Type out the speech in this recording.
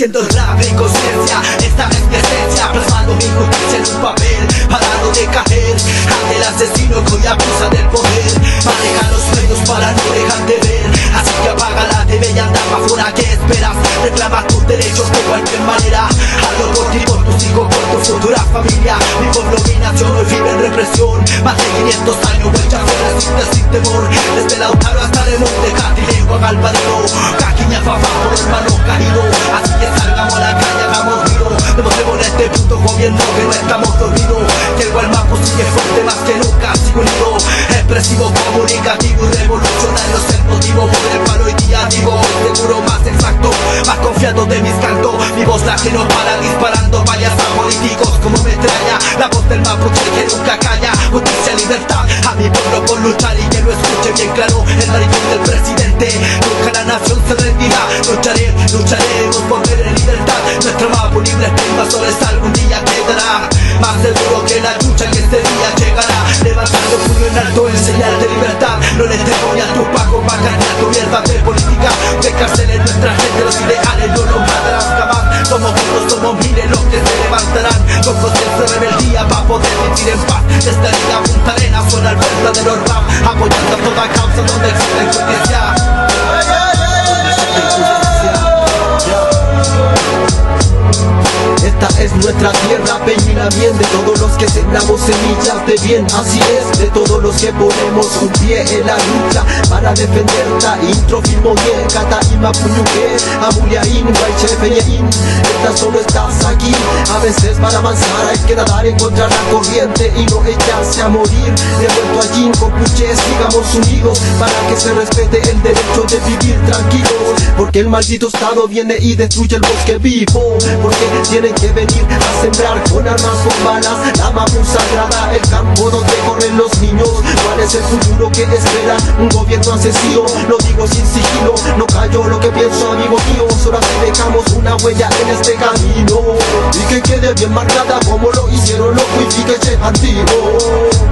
haciendo el rap en conciencia. Esta es mi esencia, plasmando mi justicia en un papel para no decaer ante el asesino que hoy abusa del poder. Maneja los medios para no dejar de ver, así que apaga la TV y anda pa' fuera. ¿Qué esperas? Reclama tus derechos de cualquier manera. Hazlo por ti, por tus hijos, por tu futura familia. Mi pueblo, mi nación hoy vive en represión. Más de 500 años vuelta fuera, resiste sin temor. Desde Lautaro hasta el monte Catilego, Galvarino, Caquiña, Fafá, por hermano caído. Así que salgamos a la calle, hagamos ruido. Demostremos en este puto gobierno que no estamos dormidos, que el Gualmapu sigue fuerte más que nunca, sigo unido. Expresivo, comunicativo y revolucionario es el motivo por el cual hoy día digo seguro, más exacto, más confiado de mis cantos. Mi voz la que no para disparando vallas a políticos como metralla. La voz del mapuche que nunca calla. Justicia, libertad a mi pueblo por luchar y que lo escuche bien claro el marido del presidente. Nunca la nación se rendirá. Lucharemos por ver en libertad. Nuestro mapu libre invasores algún día quedará. Más seguro que la lucha que este día llegará. Levantando puño en alto en señal de libertad. No le temo ni a tu pago pa' cambiar tu mierda de política. De cárcel en nuestra gente los ideales no nos matarán jamás. Somos puros, somos miles los que se levantarán con conciencia de rebeldía pa' poder vivir en paz. Desde la Punta Arenas suena el verdadero rap, apoyando a toda causa donde existe injusticia. Esta es nuestra tierra, peñina bien, de todos los que sembramos semillas de bien. Así es, de todos los que ponemos un pie en la lucha para defenderla. Intro, filmoye, kata, ima, puñuque, amuliaín, guayche, peñeín. Esta solo estás aquí, a veces para avanzar hay que nadar en contra la corriente y no echarse a morir. Revuelto allí con puches, sigamos unidos para que se respete el derecho de vivir tranquilos. Porque el maldito estado viene y destruye el bosque vivo. Porque tienen que venir a sembrar con armas, con balas, la mapu sagrada, el campo donde corren los niños. ¿Cuál es el futuro que espera un gobierno asesino? Lo digo sin sigilo, no callo lo que pienso, amigo mío. Solo así dejamos una huella en este camino y que quede bien marcada como lo hicieron los Wifi que antiguo.